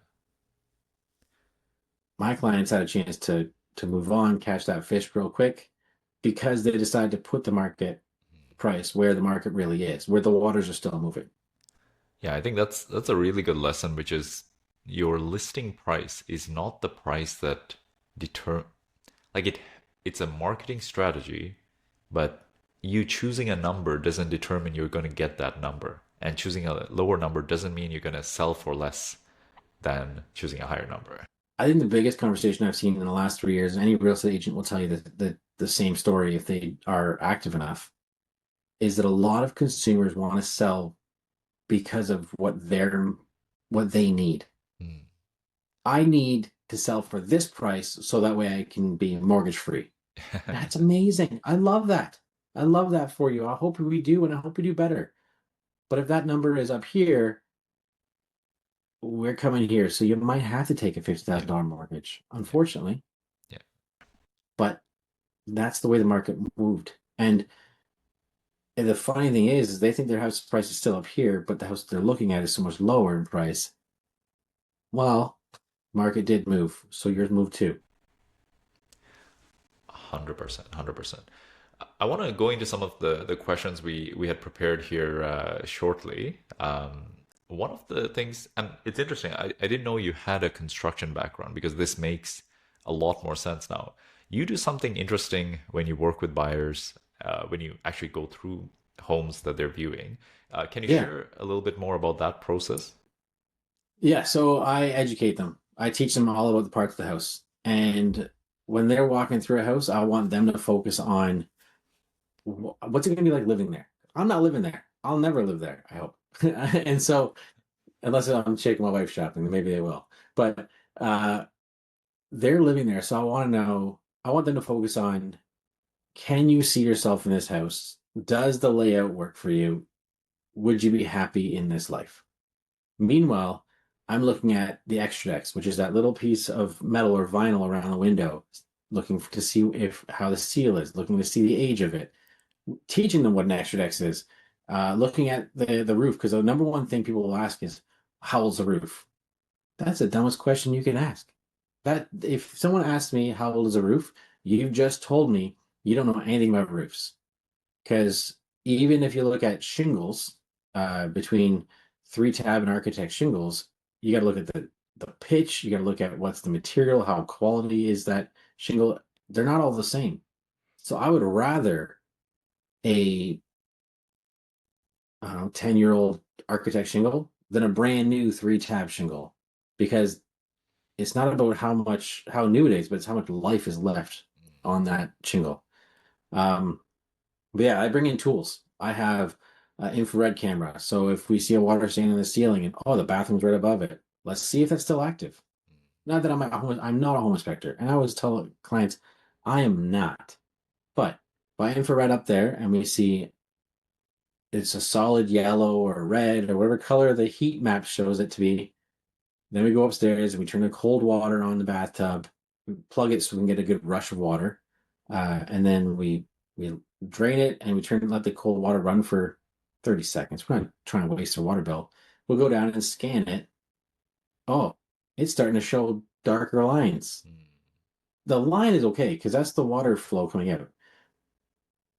My clients had a chance to move on, catch that fish real quick, because they decided to put the market price where the market really is, where the waters are still moving. Yeah, I think that's a really good lesson, which is your listing price is not the price that deter like it's a marketing strategy, but you choosing a number doesn't determine you're going to get that number. And choosing a lower number doesn't mean you're going to sell for less than choosing a higher number. I think the biggest conversation I've seen in the last 3 years, any real estate agent will tell you the same story if they are active enough, is that a lot of consumers want to sell because of what they need. Mm. I need to sell for this price so that way I can be mortgage free. That's amazing. I love that. I love that for you. I hope we do, and I hope we do better. But if that number is up here, we're coming here. So you might have to take a Yeah, $50,000 mortgage, yeah, unfortunately. yeah, But that's the way the market moved. And the funny thing is they think their house price is still up here, but the house they're looking at is so much lower in price. Well, market did move, so yours moved too. 100%, 100%. I want to go into some of the questions we had prepared here shortly. One of the things, and it's interesting, I didn't know you had a construction background because this makes a lot more sense now. You do something interesting when you work with buyers, when you actually go through homes that they're viewing. Can you Yeah. share a little bit more about that process? Yeah, so I educate them. I teach them all about the parts of the house. And when they're walking through a house, I want them to focus on what's it going to be like living there. I'm not living there. I'll never live there, I hope. And so, unless I'm shaking my wife shopping, then maybe they will. But uh, they're living there. So I want them to focus on, can you see yourself in this house? Does the layout work for you? Would you be happy in this life? Meanwhile, I'm looking at the extra decks, which is that little piece of metal or vinyl around the window, looking to see if how the seal is, looking to see the age of it, teaching them what an extra deck is, looking at the roof, because the number one thing people will ask is, how old's the roof? That's the dumbest question you can ask. That if someone asks me how old is a roof, you've just told me you don't know anything about roofs. Because even if you look at shingles, between three tab and architect shingles, you got to look at the pitch. You got to look at what's the material, how quality is that shingle. They're not all the same. So I would rather a 10-year-old architect shingle than a brand new three tab shingle, because it's not about how new it is, but it's how much life is left on that shingle. Um, But yeah, I bring in tools. I have infrared camera. So if we see a water stain in the ceiling and the bathroom's right above it, let's see if it's still active. not that I'm not a home inspector, and I always tell clients I am not. But by infrared up there, and we see it's a solid yellow or red or whatever color the heat map shows it to be. Then we go upstairs and we turn the cold water on the bathtub, we plug it so we can get a good rush of water, and then we drain it and we let the cold water run for 30 seconds. We're not trying to waste a water bill. We'll go down and scan it. Oh, it's starting to show darker lines. Mm. The line is okay because that's the water flow coming out.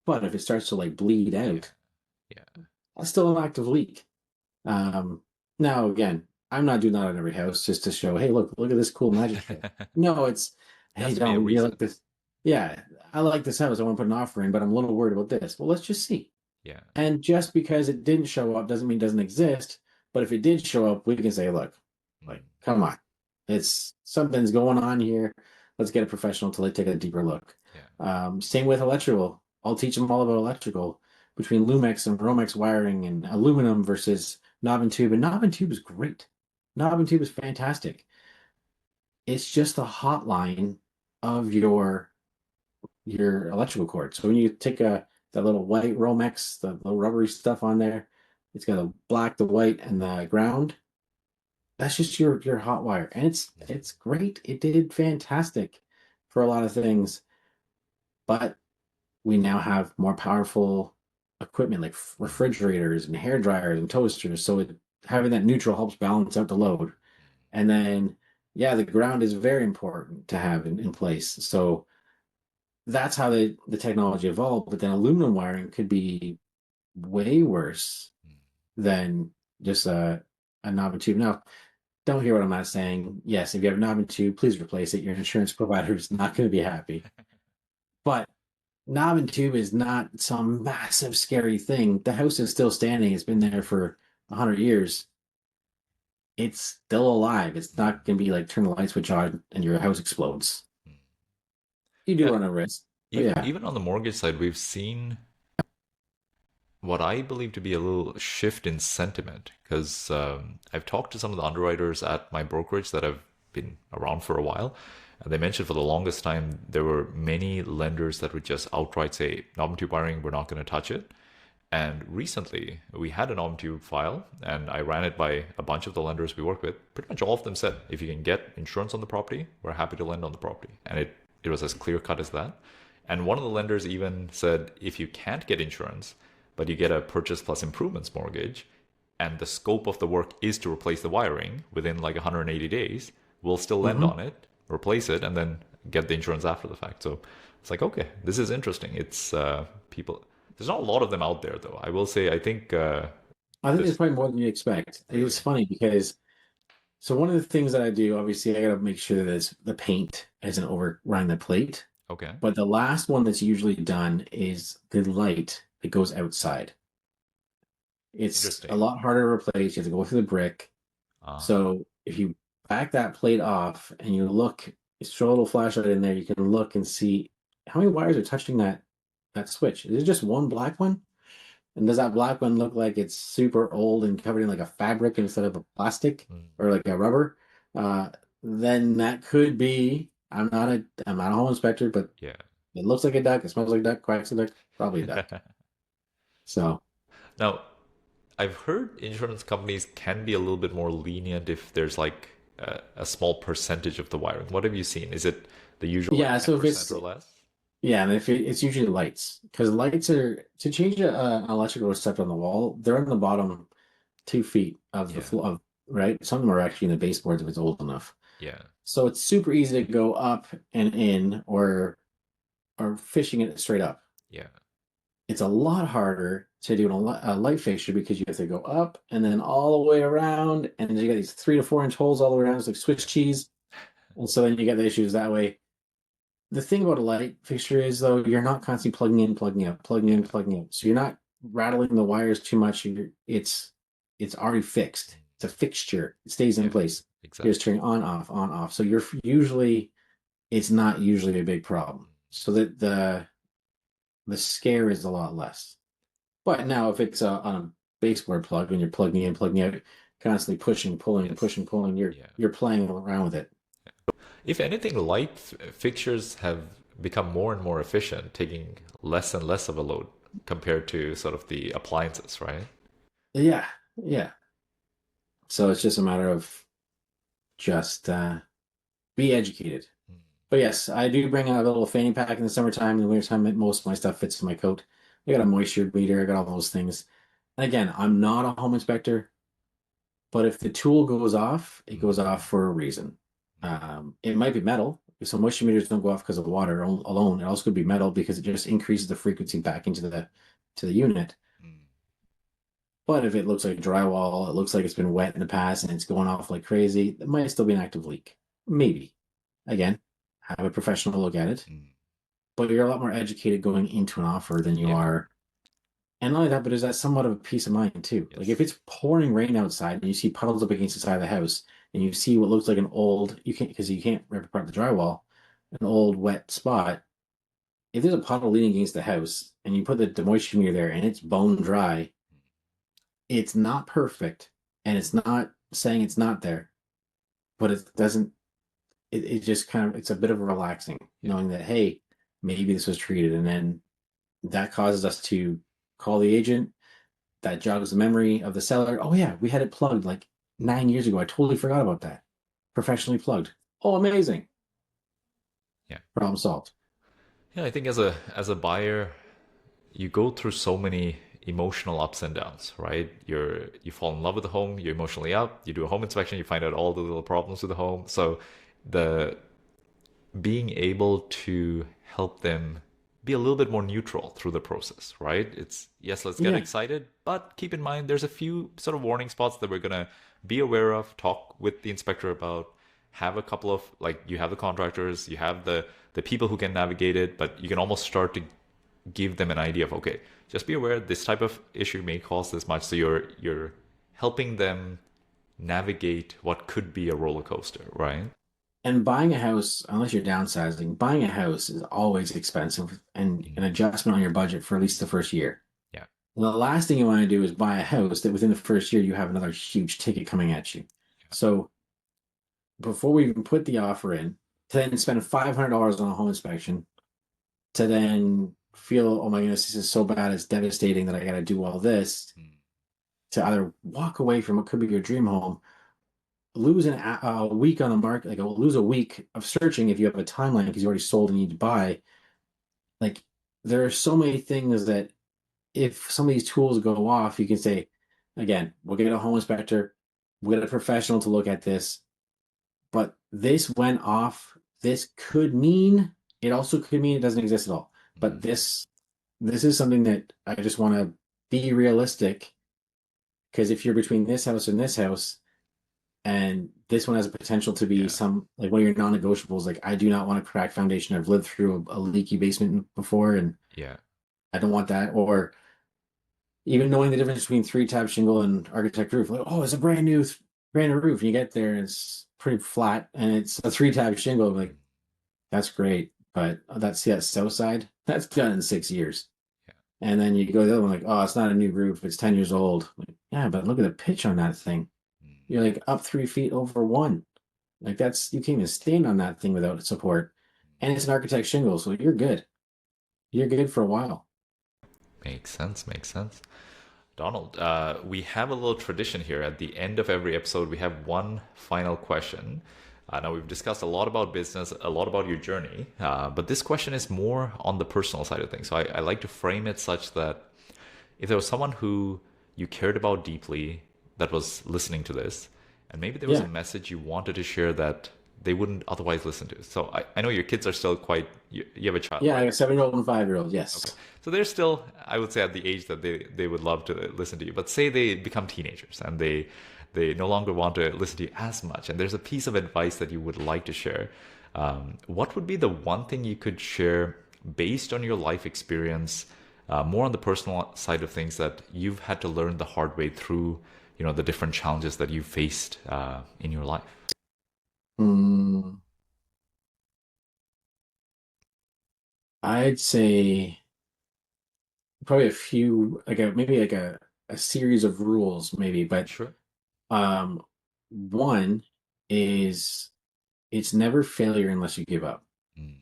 But if it starts to like bleed Yeah. out, Yeah. that's still an active leak. Um, Now again, I'm not doing that on every house just to show, hey, look at this cool magic trick. There No, it's, hey, has to be a John, you like reason. this? Yeah, I like this house. I want to put an offer in, but I'm a little worried about this. Well, let's just see. Yeah. And just because it didn't show up doesn't mean it doesn't exist. But if it did show up, we can say, look, Mm. like, come on, it's something's going on here. Let's get a professional to like take a deeper look. Yeah. Same with electrical. I'll teach them all about electrical between Lumex and Romex wiring and aluminum versus knob and tube. And knob and tube is great. Knob and tube is fantastic. It's just the hotline of your electrical cord. So when you take that little white Romex, the little rubbery stuff on there, it's got the black, the white, and the ground. That's just your hot wire, and Mhm. it's great. It did fantastic for a lot of things, but we now have more powerful equipment like refrigerators and hair dryers and toasters. So having that neutral helps balance out the load. And then, yeah, the ground is very important to have in place. So that's how the technology evolved. But then aluminum wiring could be way worse Mm. than just a knob and tube. Now, don't hear what I'm not saying. Yes, if you have a knob and tube, please replace it. Your insurance provider is not going to be happy. But knob and tube is not some massive scary thing. The house is still standing. It's been there for 100 years. It's still alive. It's not going to be like turn the light switch on and your house explodes. Mm. You do Yeah. run a risk, but Even yeah. even on the mortgage side, we've seen what I believe to be a little shift in sentiment because I've talked to some of the underwriters at my brokerage that have been around for a while, and they mentioned for the longest time there were many lenders that would just outright say, knob and tube wiring, we're not going to touch it. And recently we had an knob and tube file, and I ran it by a bunch of the lenders we work with. Pretty much all of them said, if you can get insurance on the property, we're happy to lend on the property. And it was as clear cut as that. And one of the lenders even said, if you can't get insurance, but you get a purchase plus improvements mortgage, and the scope of the work is to replace the wiring within like 180 days, we'll still lend Hmm. on it, replace it, and then get the insurance after the fact. So it's like, okay, this is interesting. It's people. There's not a lot of them out there, though. I will say, I think I think there's this. probably more than you expect. It was funny because so one of the things that I do, obviously, I got to make sure that the paint isn't overrunning the plate. Okay, But the last one that's usually done is the light that goes outside. It's a interesting. lot harder to replace. You have to go through the brick. Ah, So if you back that plate off and you look, you throw a little flashlight in there, you can look and see how many wires are touching that switch. Is it just one black one? And does that black one look like it's super old and covered in like a fabric instead of a plastic mm, or like a rubber? Uh, then that could be. I'm not a home inspector, but yeah. it looks like a duck. It smells like a duck. Quacks like a duck. Probably a duck. So Now, I've heard insurance companies can be a little bit more lenient if there's like a small percentage of the wiring. What have you seen? Is it the usual like yeah. So if 10% it's or less? yeah, and if it's usually lights because lights are to change an electrical receptor on the wall. They're on the bottom 2 feet of the Yeah, floor. Of right. Some of them are actually in the baseboards if it's old enough. yeah, So it's super easy to go up and in or fishing it straight up. yeah. It's a lot harder to do a light fixture because you have to go up and then all the way around, and you got these 3 to 4 inch holes all the way around. It's like Swiss Yeah. cheese, and so then you get the issues that way. The thing about a light fixture is though you're not constantly plugging in, plugging out, plugging in, Yeah. plugging out. So you're not rattling the wires too much. It's already fixed. It's a fixture. It stays in Yeah. place. You're just Exactly. turning on, off, on, off. So you're usually it's not usually a big problem. So that the scare is a lot less. But now if it's on a baseboard plug and you're plugging in, plugging out, constantly pushing, pulling, Yes. pushing, pulling, Yeah. you're playing around with it. If anything, light fixtures have become more and more efficient, taking less and less of a load compared to sort of the appliances, right? Yeah, yeah. So it's just a matter of just be educated. But yes, I do bring a little fanny pack in the summertime. In the wintertime, most of my stuff fits in my coat. I got a moisture meter. I got all those things. And again, I'm not a home inspector, but if the tool goes off, it goes off for a reason. It might be metal. So moisture meters don't go off because of water alone. It also could be metal because it just increases the frequency back into the unit. But if it looks like drywall, it looks like it's been wet in the past and it's going off like crazy, it might still be an active leak. Maybe. Again, have a professional look at it. But you're a lot more educated going into an offer than you Yeah. are. And not only that, but is that somewhat of a peace of mind too? Like if Yes. it's pouring rain outside and you see puddles up against the side of the house and you see what looks like an old, you can't, because you can't rip apart the drywall, an old wet spot. If there's a puddle leaning against the house and you put the moisture meter there and it's bone dry, it's not perfect and it's not saying it's not there, but it doesn't, it just kind of, it's a bit of a relaxing Yeah. knowing that, hey, maybe this was treated. And then that causes us to call the agent. That jogs the memory of the seller. Oh yeah, we had it plugged like 9 years ago. I totally forgot about that. Professionally plugged. Oh, amazing. Yeah. Problem solved. Yeah, I think as a buyer, you go through so many emotional ups and downs, right? You fall in love with the home, you're emotionally up, you do a home inspection, you find out all the little problems with the home. So the being able to help them be a little bit more neutral through the process, right? It's yes, let's get Yeah. excited, but keep in mind there's a few sort of warning spots that we're gonna be aware of, talk with the inspector about, have a couple of like you have the contractors, you have the people who can navigate it, but you can almost start to give them an idea of okay, just be aware this type of issue may cost this much. So you're helping them navigate what could be a roller coaster, right? And buying a house, unless you're downsizing, buying a house is always expensive and an Mm, adjustment on your budget for at least the first year. yeah. The last thing you want to do is buy a house that within the first year you have another huge ticket coming at you. So before we even put the offer in, to then spend $500 on a home inspection, to then feel, oh my goodness, this is so bad, it's devastating that I got to do all this, Mm, to either walk away from what could be your dream home, lose a week on the market, like lose a week of searching if you have a timeline because you already sold and need to buy. Like there are so many things that if some of these tools go off, you can say, again, we'll get a home inspector, we'll get a professional to look at this, but this went off. This could mean it also could mean it doesn't exist at all. But mm, this is something that I just want to be realistic because if you're between this house and this house, and this one has a potential to be yeah. some like one of your non-negotiables, like I do not want a cracked foundation. I've lived through a leaky basement before, and Yeah. I don't want that. Or even knowing the difference between three-tab shingle and architect roof, like oh, it's a brand new roof. And you get there and it's pretty flat, and it's a three-tab shingle. Mm, Like that's great, but that's that south side. That's done in 6 years. yeah. And then you go to the other one, like, oh, it's not a new roof, it's 10 years old. Like, yeah, but look at the pitch on that thing. Mm, You're like up 3 feet over one. Like that's you can't even stand on that thing without support. And it's an architect shingle, so you're good. You're good for a while. makes sense. Makes sense. Donald, we have a little tradition here. At the end of every episode, we have one final question. Now, we've discussed a lot about business, a lot about your journey, but this question is more on the personal side of things. So I like to frame it such that if there was someone who you cared about deeply that was listening to this, and maybe there was a Yeah. message you wanted to share that they wouldn't otherwise listen to. So I know your kids are still quite, you have a child, Yeah, I right? got a 7-year-old and 5-year-old. Okay. Yes. So they're still, I would say, at the age that they would love to listen to you. But say they become teenagers and they no longer want to listen to you as much. And there's a piece of advice that you would like to share. What would be the one thing you could share based on your life experience, more on the personal side of things that you've had to learn the hard way through, the different challenges that you faced in your life? Mm, I'd say probably a few, like maybe like a series of rules, maybe. But Sure. um, one is it's never failure unless you give up. Mm,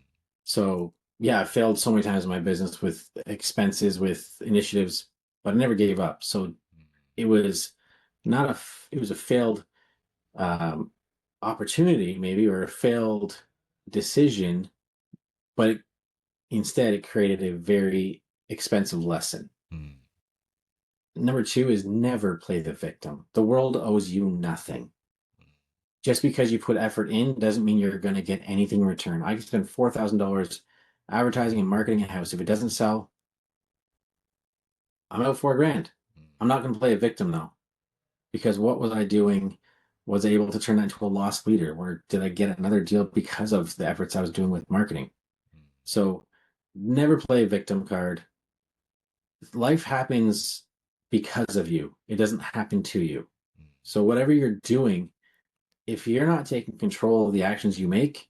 So yeah, I failed so many times in my business with expenses, with initiatives, but I never gave up. So mm, it was not a, it was a failed um, opportunity maybe, or a failed decision, but instead it created a very expensive lesson. mm, Number two is never play the victim. The world owes you nothing. Just because you put effort in doesn't mean you're going to get anything in return. I could spend $4,000 advertising and marketing a house. If it doesn't sell, I'm out 4 grand. mm, I'm not going to play a victim though, because what was I doing? Was I able to turn that into a lost leader? Or did I get another deal because of the efforts I was doing with marketing? mm, So never play a victim card. Life happens because of you. It doesn't happen to you. mm, So whatever you're doing, if you're not taking control of the actions you make,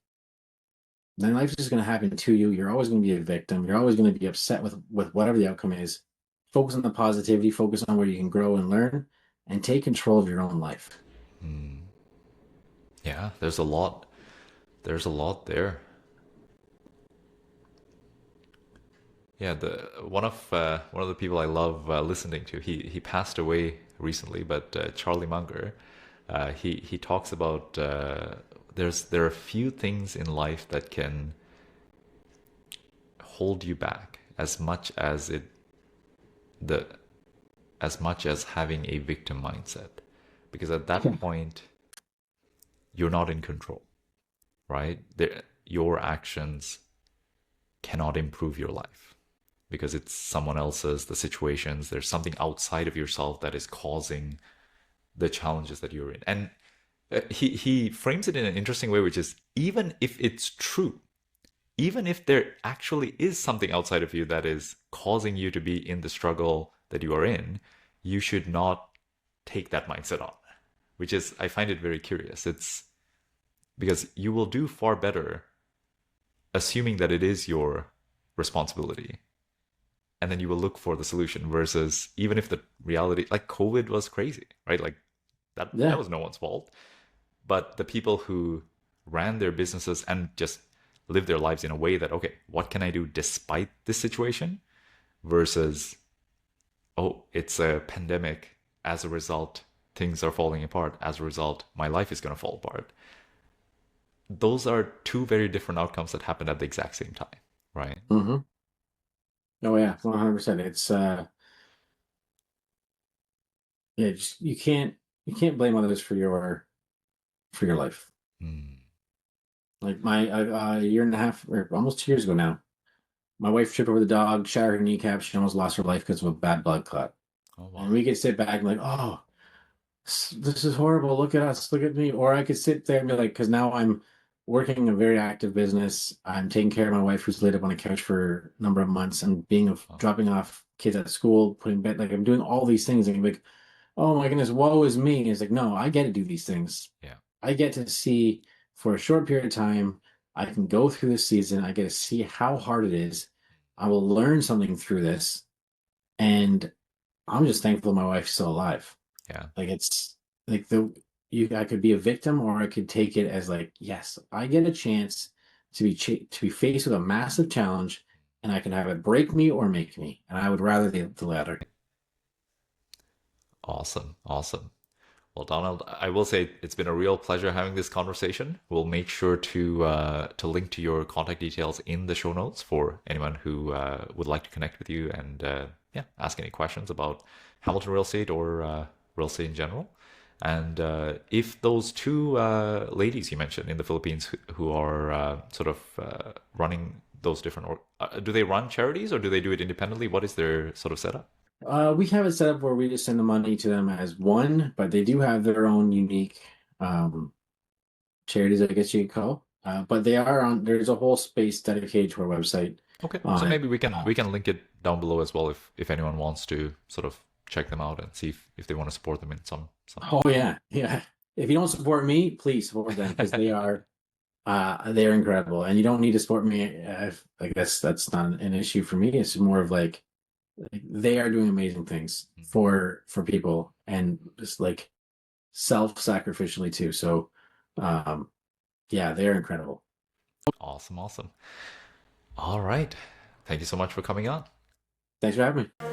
then life's just going to happen to you. You're always going to be a victim. You're always going to be upset with whatever the outcome is. Focus on the positivity, focus on where you can grow and learn, and take control of your own life. mm. Yeah, there's a lot. There's a lot there. Yeah, the one of the people I love listening to. He passed away recently, but Charlie Munger, he talks about there are few things in life that can hold you back the as much as having a victim mindset, because at that Yeah. point you're not in control, right? Your actions cannot improve your life because it's someone else's, the situations, there's something outside of yourself that is causing the challenges that you're in. And he frames it in an interesting way, which is, even if it's true, even if there actually is something outside of you that is causing you to be in the struggle that you are in, you should not take that mindset on, which is, I find it very curious. It's because you will do far better assuming that it is your responsibility, and then you will look for the solution, versus even if the reality, like COVID was crazy, right? Like that Yeah. was no one's fault, but the people who ran their businesses and just lived their lives in a way that, okay, what can I do despite this situation, versus, oh, it's a pandemic, as a result things are falling apart, as a result my life is going to fall apart. Those are two very different outcomes that happened at the exact same time, right? Mm-hmm. Oh yeah, 100%. It's yeah, just, you can't blame others for your life. Mm. Like a year and a half or almost 2 years ago now, my wife tripped over the dog, shattered her kneecap. She almost lost her life because of a bad blood clot. Oh And wow. we could sit back and like, oh, this is horrible. Look at us. Look at me. Or I could sit there and be like, because now I'm working a very active business. I'm taking care of my wife who's laid up on a couch for a number of months and Oh, dropping off kids at school, putting bed. Like I'm doing all these things and I'm like, oh my goodness, woe is me. And it's like, no, I get to do these things. yeah. I get to see for a short period of time. I can go through this season. I get to see how hard it is. I will learn something through this. And I'm just thankful my wife's still alive. Yeah. Like it's like I could be a victim or I could take it as like, yes, I get a chance to be faced with a massive challenge and I can have it break me or make me. And I would rather the latter. Awesome. Awesome. Well, Donald, I will say it's been a real pleasure having this conversation. We'll make sure to link to your contact details in the show notes for anyone who would like to connect with you and yeah, ask any questions about Hamilton real estate or real estate in general. And if those two ladies you mentioned in the Philippines who are sort of running those different, or do they run charities or do they do it independently? What is their sort of setup? We have it set up where we just send the money to them as one, but they do have their own unique um, charities, I guess you could call. But they are on. There's a whole space dedicated to our website Okay, so on it. maybe we can link it down below as well if anyone wants to sort of check them out and see if they want to support them in some Oh yeah, yeah. If you don't support me, please support them because they're incredible, and you don't need to support me. I guess that's not an issue for me. It's more of like they are doing amazing things for people, and just like self-sacrificially too. So, um, Yeah, they're incredible. Awesome, awesome. All right. Thank you so much for coming on. Thanks for having me.